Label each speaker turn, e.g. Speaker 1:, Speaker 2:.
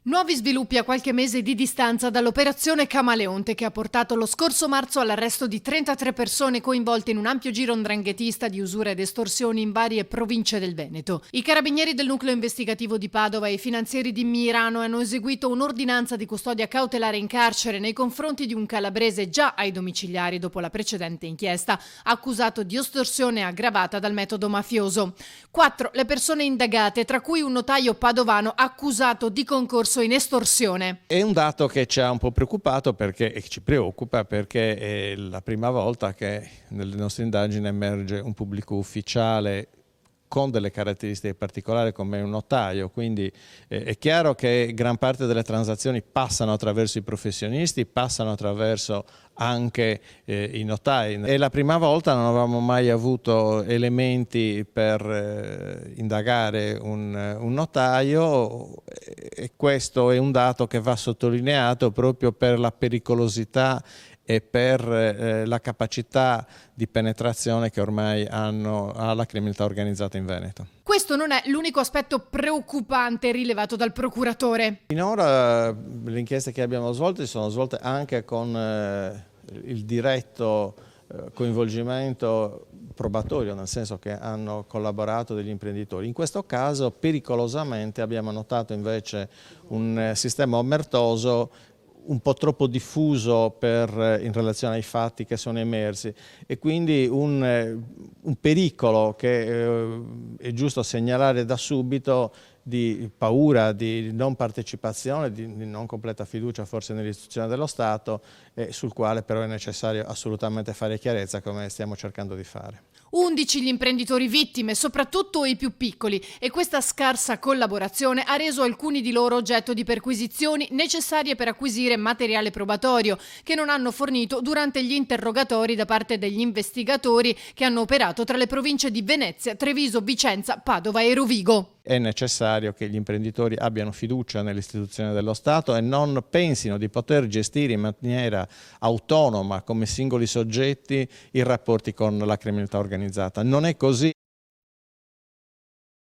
Speaker 1: Nuovi sviluppi a qualche mese di distanza dall'operazione Camaleonte, che ha portato lo scorso marzo all'arresto di 33 persone coinvolte in un ampio giro 'ndranghetista di usura ed estorsioni in varie province del Veneto. I carabinieri del nucleo investigativo di Padova e i finanzieri di Mirano hanno eseguito un'ordinanza di custodia cautelare in carcere nei confronti di un calabrese già ai domiciliari dopo la precedente inchiesta, accusato di estorsione aggravata dal metodo mafioso. 4 le persone indagate, tra cui un notaio padovano accusato di concorso in estorsione.
Speaker 2: È un dato che ci ha un po' preoccupato e ci preoccupa perché è la prima volta che nelle nostre indagini emerge un pubblico ufficiale con delle caratteristiche particolari come un notaio, quindi è chiaro che gran parte delle transazioni passano attraverso i professionisti, passano attraverso anche i notai. È la prima volta, non avevamo mai avuto elementi per indagare un notaio e questo è un dato che va sottolineato proprio per la pericolosità e per la capacità di penetrazione che ormai ha la criminalità organizzata in Veneto.
Speaker 1: Questo non è l'unico aspetto preoccupante rilevato dal procuratore.
Speaker 2: Finora le inchieste che abbiamo svolto si sono svolte anche con il diretto coinvolgimento probatorio, nel senso che hanno collaborato degli imprenditori. In questo caso pericolosamente abbiamo notato invece un sistema omertoso un po' troppo diffuso in relazione ai fatti che sono emersi e quindi un pericolo che è giusto segnalare da subito di paura, di non partecipazione, di non completa fiducia forse nell'istituzione dello Stato e sul quale però è necessario assolutamente fare chiarezza come stiamo cercando di fare.
Speaker 1: 11 gli imprenditori vittime, soprattutto i più piccoli, e questa scarsa collaborazione ha reso alcuni di loro oggetto di perquisizioni necessarie per acquisire materiale probatorio che non hanno fornito durante gli interrogatori da parte degli investigatori che hanno operato tra le province di Venezia, Treviso, Vicenza, Padova e Rovigo.
Speaker 2: È necessario che gli imprenditori abbiano fiducia nell'istituzione dello Stato e non pensino di poter gestire in maniera autonoma come singoli soggetti i rapporti con la criminalità organizzata. Non è così.